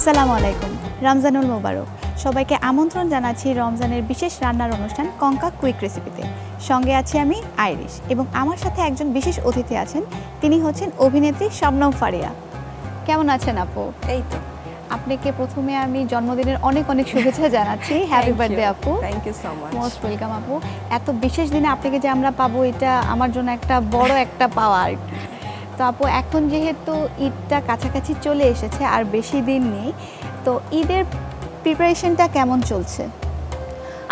আসসালামু আলাইকুম, রমজানুল মোবারক। সবাইকে আমন্ত্রণ জানাচ্ছি রমজানের বিশেষ রান্নার অনুষ্ঠান কঙ্কা কুইক রেসিপিতে। সঙ্গে আছি আমি আইরিশ এবং আমার সাথে একজন বিশেষ অতিথি আছেন। তিনি হচ্ছেন অভিনেত্রী শবনম ফারিয়া। কেমন আছেন আপু? এই তো। আপনাকে প্রথমে আমি জন্মদিনের অনেক অনেক শুভেচ্ছা জানাচ্ছি। হ্যাপি বার্থডে আপু। Thank you so much. Most welcome আপু। এত বিশেষ দিনে আপনাকে যে আমরা পাবো, এটা আমার জন্য একটা বড় একটা পাওয়া আর কি। তো আপু, এখন যেহেতু ঈদটা কাছাকাছি চলে এসেছে, আর বেশি দিন নেই, তো ঈদের প্রিপারেশনটা কেমন চলছে?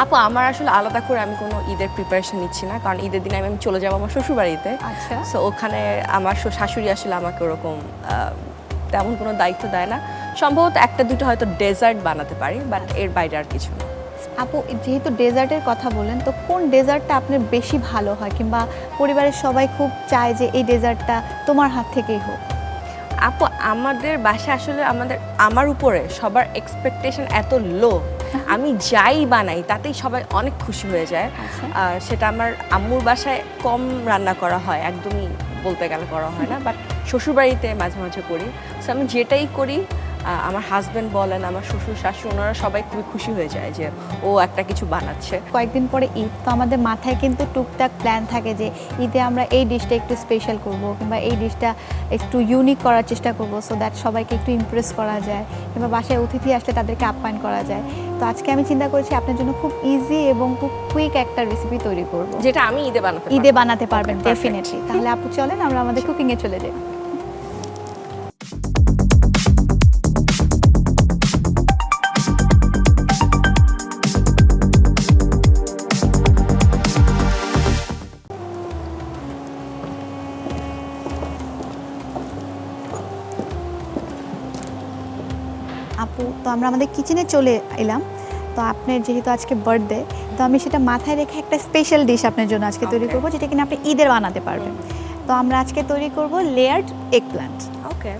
আপু, আমার আসলে আলাদা করে আমি কোনো ঈদের প্রিপারেশন নিচ্ছি না, কারণ ঈদের দিনে আমি চলে যাবো আমার শ্বশুরবাড়িতে। আচ্ছা। সো ওখানে আমার শাশুড়ি আসলে আমাকে ওরকম তেমন কোনো দায়িত্ব দেয় না। সম্ভবত একটা দুটো হয়তো ডেজার্ট বানাতে পারি, বাট এর বাইরে আর কিছু না। আপু, যেহেতু ডেজার্টের কথা বলেন, তো কোন ডেজার্টটা আপনার বেশি ভালো হয়, কিংবা পরিবারের সবাই খুব চায় যে এই ডেজার্টটা তোমার হাত থেকেই হোক? আপু, আমাদের বাসায় আসলে আমার উপরে সবার এক্সপেকটেশন এত লো, আমি যাই বানাই তাতেই সবাই অনেক খুশি হয়ে যায়। আচ্ছা। আর সেটা আমার আম্মুর বাসায় কম রান্না করা হয়, একদমই বলতে গেলে করা হয় না, বাট শ্বশুরবাড়িতে মাঝে মাঝে করি। সো আমি যেটাই করি, আমার হাজব্যান্ড বলেন, আমার শ্বশুর শাশুড়ি, ওনারা সবাই খুবই খুশি হয়ে যায় যে ও একটা কিছু বানাচ্ছে। কয়েকদিন পরে ঈদ, তো আমাদের মাথায় কিন্তু টুকটাক প্ল্যান থাকে যে ঈদে আমরা এই ডিশটা একটু স্পেশাল করব, কিংবা এই ডিশটা একটু ইউনিক করার চেষ্টা করব, সো দ্যাট সবাইকে একটু ইমপ্রেস করা যায়, কিংবা বাসায় অতিথি আসলে তাদেরকে আপ্যায়ন করা যায়। তো আজকে আমি চিন্তা করেছি আপনার জন্য খুব ইজি এবং খুব কুইক একটা রেসিপি তৈরি করব, যেটা আমি ঈদে বানাতে পারবেন Okay, perfect. ডেফিনেটলি। তাহলে আপু চলেন আমরা আমাদের কুকিংয়ে চলে যাই। আপু, তো আমরা আমাদের কিচেনে চলে এলাম। তো আপনার যেহেতু আজকে বার্থডে, তো আমি সেটা মাথায় রেখে একটা স্পেশাল ডিশ আপনার জন্য আজকে তৈরি Okay. করব, যেটা কিনা আপনি ঈদের বানাতে পারবেন। তো আমরা আজকে তৈরি করব লেয়ার্ড এগ প্ল্যান্ট। ওকে।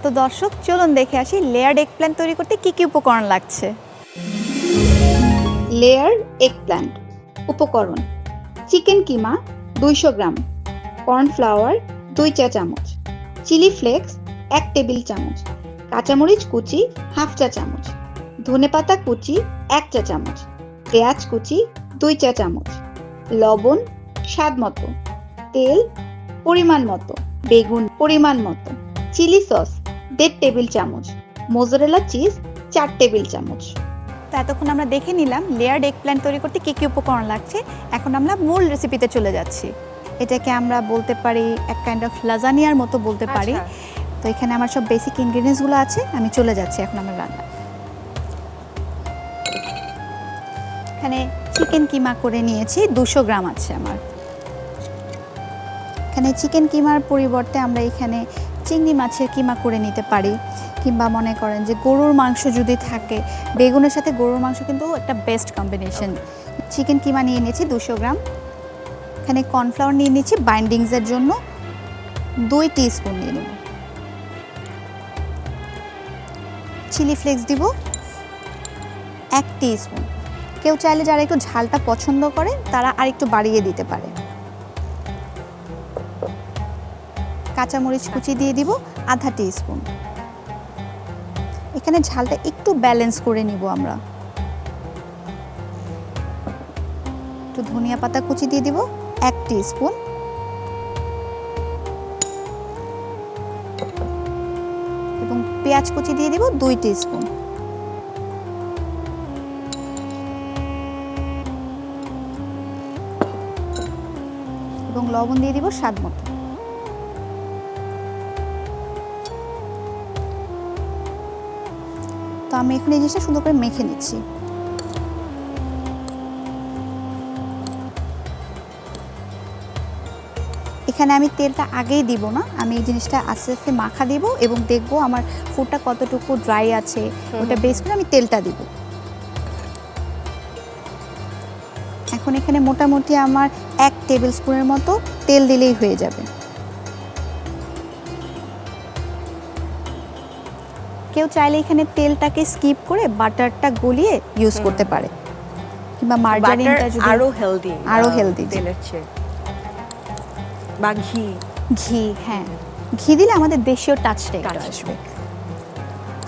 তো দর্শক, চলুন দেখে আসি লেয়ার্ড এগ প্ল্যান্ট তৈরি করতে কী কী উপকরণ লাগছে। লেয়ার্ড এগ প্ল্যান্ট উপকরণ: চিকেন কিমা 200 গ্রাম, কর্নফ্লাওয়ার 2 চা চামচ, চিলি ফ্লেক্স 1 টেবিল চামচ, কাঁচামরিচ কুচি হাফ চা চামচ, ধনেপাতা কুচি 1 চা চামচ, পেঁয়াজ কুচি 2 চা চামচ, লবণ স্বাদ মতো, তেল পরিমাণ মতো, বেগুন পরিমাণ মতো, চিলি সস 1.5 টেবিল চামচ, মোজারেলা চিজ 4 টেবিল চামচ। তো এতক্ষণ আমরা দেখে নিলাম লেয়ার্ড এগ প্ল্যান্ট তৈরি করতে কী কী উপকরণ লাগছে। এখন আমরা মূল রেসিপিতে চলে যাচ্ছি। এটাকে আমরা বলতে পারি এক কাইন্ড অফ লাজানিয়ার মতো বলতে পারি। তো এখানে আমার সব বেসিক ইনগ্রিডিয়েন্টসগুলো আছে, আমি চলে যাচ্ছি এখন আমার রান্না। এখানে চিকেন কিমা করে নিয়েছি, 200 গ্রাম আছে আমার। এখানে চিকেন কিমার পরিবর্তে আমরা এখানে চিংড়ি মাছের কিমা করে নিতে পারি, কিংবা মনে করেন যে গরুর মাংস যদি থাকে, বেগুনের সাথে গরুর মাংস কিন্তু একটা বেস্ট কম্বিনেশন। চিকেন কিমা নিয়ে নিয়েছি 200 গ্রাম। এখানে কর্নফ্লাওয়ার নিয়ে নিয়েছি বাইন্ডিংসের জন্য 2 টিস্পুন নিয়ে নেব। চিলি ফ্লেক্স দিব 1 টিস্পুন। কেউ চাইলে যারা একটু ঝালটা পছন্দ করে তারা আর একটু বাড়িয়ে দিতে পারে। কাঁচামরিচ কুচি দিয়ে দিব আধা টিস্পুন। এখানে ঝালটা একটু ব্যালেন্স করে নিব আমরা। একটু ধনিয়া পাতা কুচি দিয়ে দিব 1 টিস্পুন। এবং পেঁয়াজ কুচি দিয়ে দিব 2 টিস্পুন। এবং লবণ দিয়ে দিব স্বাদ মতো। তো আমি এখন এই জিনিসটা সুন্দর করে মেখে নিচ্ছি। এখানে আমি তেলটা আগেই দিব না, আমি এই জিনিসটা আস্তে আস্তে মাখা দিব এবং দেখব আমার ফুডটা কতটুকু ড্রাই আছে, ওটা বেস করে আমি তেলটা দিব। এখন এখানে মোটামুটি আমার 1 টেবিল স্পুনের মতো তেল দিলেই হয়ে যাবে। কেউ চাইলে এখানে তেলটাকে স্কিপ করে বাটারটা গলিয়ে ইউজ করতে পারে, কিংবা মার্জারিনটা যদি আরো হেলদি তেলের চেয়ে, বা ঘি। হ্যাঁ, ঘি দিলে আমাদের দেশীয় টাচটা একটু আসবে।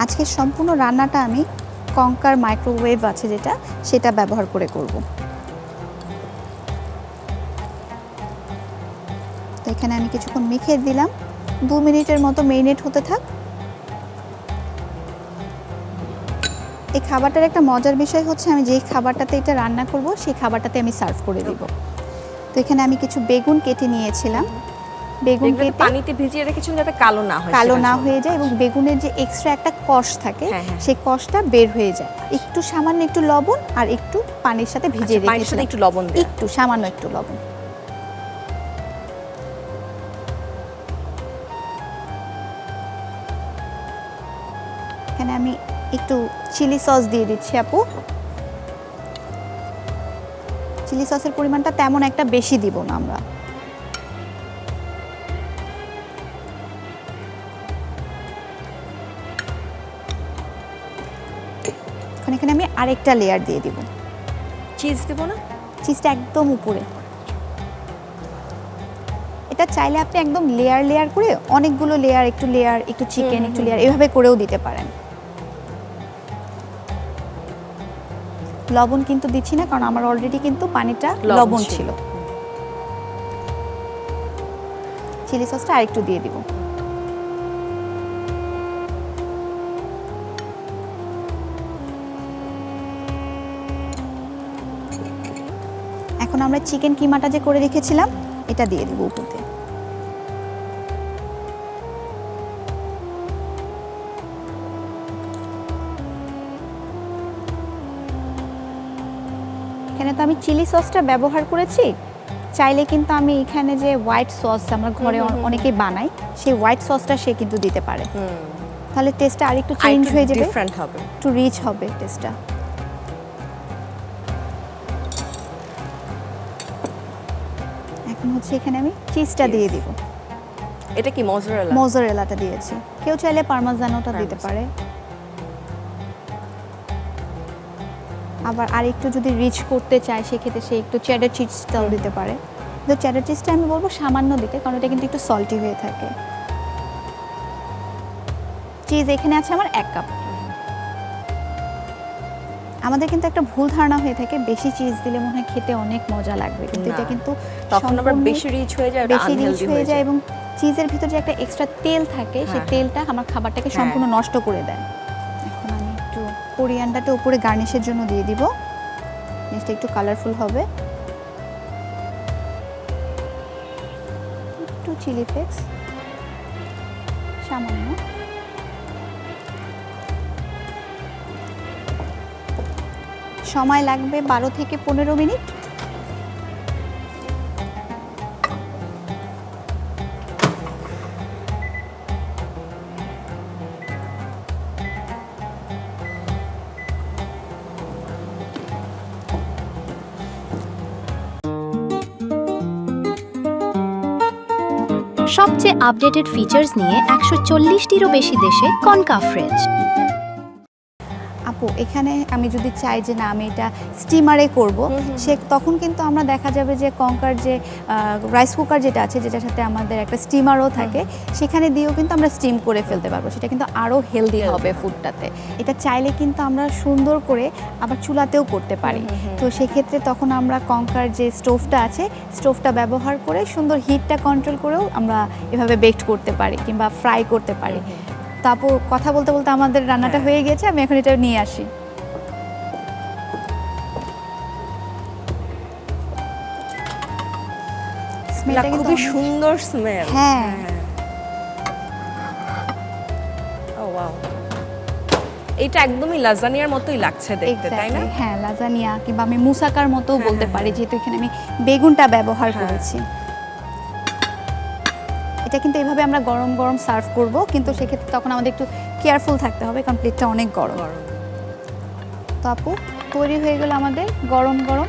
আজকের সম্পূর্ণ রান্নাটা আমি কঙ্কার মাইক্রোওয়েভ আছে যেটা, সেটা ব্যবহার করে করব। তো এখানে আমি কিছুক্ষণ মেখে দিলাম, 2 মিনিটের মতো মেরিনেট হতে থাক। এই খাবারটার একটা মজার বিষয় হচ্ছে আমি যেই খাবারটাতে এটা রান্না করব সেই খাবারটাতে আমি সার্ভ করে দিব। তো এখানে আমি কিছু বেগুন কেটে নিয়েছিলাম, বেগুন এগুলো কেটে পানিতে ভিজিয়ে রেখেছিলাম যাতে কালো না হয়, কালো সেটার না জন্য। হয়ে যায় এবং বেগুনের যে এক্সট্রা একটা কষ থাকে হ্যাঁ, হ্যাঁ। সেই কষটা বের হয়ে যায়। একটু সামান্য একটু লবণ আর একটু পানির সাথে ভিজিয়ে আচ্ছা, পানির সাথে রেখেছিলাম, একটু লবণ দেয়া। একটু সামান্য একটু লবণ। এখানে আমি একটু চিলি সস দিয়ে দিচ্ছি আপু। চিলি সসের পরিমাণটা তেমন একটা বেশি দিব না আমরা। এখানে আমি আরেকটা লেয়ার দিয়ে দিব। চিজ দেব না? চিজটা একদম উপরে। এটা চাইলে আপনি একদম লেয়ার লেয়ার করে অনেকগুলো লেয়ার, একটু চিকেন, একটু লেয়ার এভাবে করেও দিতে পারেন। লবণ কিন্তু দিচ্ছি না কারণ আমার অলরেডি কিন্তু পানিটা লবণ ছিল। চিলি সসটা আরেকটু দিয়ে দিব। এখন আমরা চিকেন কিমাটা যে করে রেখেছিলাম এটা দিয়ে দিব উপর দিয়ে। এখানে তো আমি চিলি সসটা ব্যবহার করেছি, চাইলে কিন্তু আমি এখানে যে হোয়াইট সস আমরা ঘরে অনেকেই বানাই, সেই হোয়াইট সসটা সে কিন্তু দিতে পারে। তাহলে টেস্টটা আরেকটু চেঞ্জ হয়ে যাবে, ডিফারেন্ট হবে, একটু রিচ হবে টেস্টটা। এখন হচ্ছে এখানে আমি চিজটা দিয়ে দিব। এটা কি মজরেলা? মোজারেলাটা দিয়েছি, কেউ চাইলে পারমেজানোটা দিতে পারে। আবার আরেকটু যদি রিচ করতে চায় সেক্ষেত্রে সে একটু চেডার চিজটাও দিতে পারে। কিন্তু চেডার চিজটা আমি বলবো সামান্য দিতে, কারণ এটা কিন্তু একটু সল্টি হয়ে থাকে। চিজ এখানে আছে আমার 1 কাপ। আমাদের কিন্তু একটা ভুল ধারণা হয়ে থাকে বেশি চিজ দিলে মনে হয় খেতে অনেক মজা লাগবে, কিন্তু এটা কিন্তু তখন আবার সম্পূর্ণ বেশি রিচ হয়ে যায়, বেশি রিচ আনহেলদি হয়ে যায় এবং চিজের ভিতর যে একটা এক্সট্রা তেল থাকে সেই হ্যাঁ। তেলটা আমার খাবারটাকে সম্পূর্ণ নষ্ট করে দেয়। এখন আমি একটু কোরিয়ান্ডারটা উপরে গার্নিশের জন্য দিয়ে দিব, জিনিসটা একটু কালারফুল হবে। একটু চিলি ফ্লেক্স সামান্য। সময় লাগবে 12 থেকে 15 মিনিট। সবচেয়ে আপডেটেড ফিচার্স নিয়ে 140টিরও বেশি দেশে কনকা ফ্রেঞ্চ। আপু এখানে আমি যদি চাই যে না আমি এটা স্টিমারে করব, সে তখন কিন্তু আমরা দেখা যাবে যে কঙ্কার যে রাইস কুকার যেটা আছে, যেটার সাথে আমাদের একটা স্টিমারও থাকে, সেখানে দিয়েও কিন্তু আমরা স্টিম করে ফেলতে পারবো। সেটা কিন্তু আরও হেলদি হবে ফুডটাতে। এটা চাইলে কিন্তু আমরা সুন্দর করে আবার চুলাতেও করতে পারি। তো সেক্ষেত্রে তখন আমরা কঙ্কার যে স্টোভটা আছে, স্টোভটা ব্যবহার করে সুন্দর হিটটা কন্ট্রোল করেও আমরা এভাবে বেকড করতে পারি কিংবা ফ্রাই করতে পারি। তারপর কথা বলতে বলতে আমাদের রান্নাটা হয়ে গেছে, আমি এখন এটা নিয়ে আসি। স্মেলটা কিন্তু খুবই সুন্দর স্মেল। হ্যাঁ। ও ওয়াও, এটা একদমই লাজানিয়ার মতোই লাগছে দেখতে, তাই না? Exactly, হ্যাঁ লাজানিয়া কিংবা আমি মুসাকার মতো বলতে পারি, যেহেতু এখানে আমি বেগুনটা ব্যবহার করেছি। এটা কিন্তু এইভাবে আমরা গরম গরম সার্ভ করব, কিন্তু সেক্ষেত্রে তখন আমাদের একটু কেয়ারফুল থাকতে হবে কারণ প্লেটটা অনেক গরম। তো আপু তৈরি হয়ে গেল আমাদের গরম গরম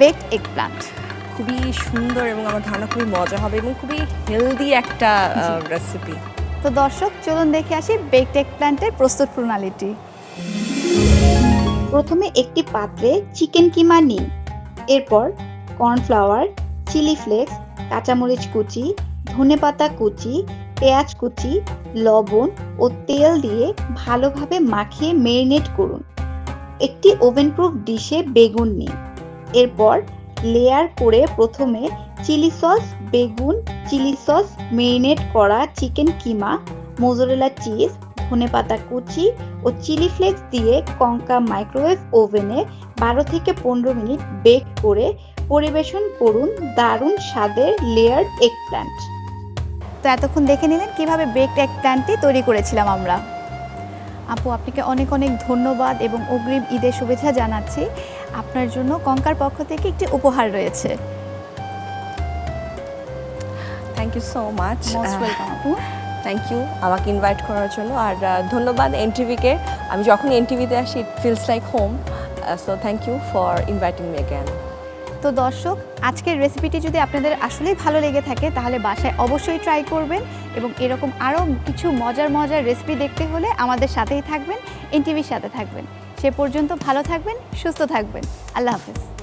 বেকড এগ প্লান্ট। খুবই সুন্দর এবং আমার ধারণা খুবই মজা হবে এবং খুবই হেলদি একটা রেসিপি। তো দর্শক চলুন দেখে আসি বেকড এগ প্লান্টের প্রস্তুত প্রণালীটি। প্রথমে একটি পাত্রে চিকেন কিমা নিন, এরপর কর্নফ্লাওয়ার, চিলি ফ্লেক্স, কাঁচামরিচ কুচি, ধনেপাতা কুচি, পেঁয়াজ কুচি, লবণ ও তেল দিয়ে ভালোভাবে মাখিয়ে মেরিনেট করুন। একটি ওভেনপ্রুফ ডিশে বেগুন নিন। এরপর লেয়ার করে প্রথমে চিলি সস, বেগুন, চিলি সস, মেরিনেট করা চিকেন কিমা, মোজারেলা চিজ, ধনেপাতা কুচি ও চিলি ফ্লেক্স দিয়ে কনকা মাইক্রোওয়েভ ওভেনে 12 থেকে 15 মিনিট বেক করে পরিবেশন করুন দারুণ স্বাদের লেয়ার্ড এগপ্ল্যান্ট। তো এতক্ষণ দেখে নিলেন কিভাবে বেকড এগ প্ল্যান্টটি তৈরি করেছিলাম আমরা। আপু, আপনাকে অনেক অনেক ধন্যবাদ এবং অগ্রিম ঈদের শুভেচ্ছা জানাচ্ছি। আপনার জন্য কঙ্কার পক্ষ থেকে একটি উপহার রয়েছে। Thank you so much. Most welcome আপু। থ্যাংক ইউ আমাকে ইনভাইট করার জন্য, আর ধন্যবাদ এনটিভিকে। আমি যখন এনটিভিতে আসি it feels like home, so thank you for inviting me again. তো দর্শক, আজকের রেসিপিটি যদি আপনাদের আসলেই ভালো লেগে থাকে তাহলে বাসায় অবশ্যই ট্রাই করবেন, এবং এরকম আরও কিছু মজার মজার রেসিপি দেখতে হলে আমাদের সাথেই থাকবেন, এনটিভির সাথে থাকবেন। সে পর্যন্ত ভালো থাকবেন, সুস্থ থাকবেন। আল্লাহ হাফেজ।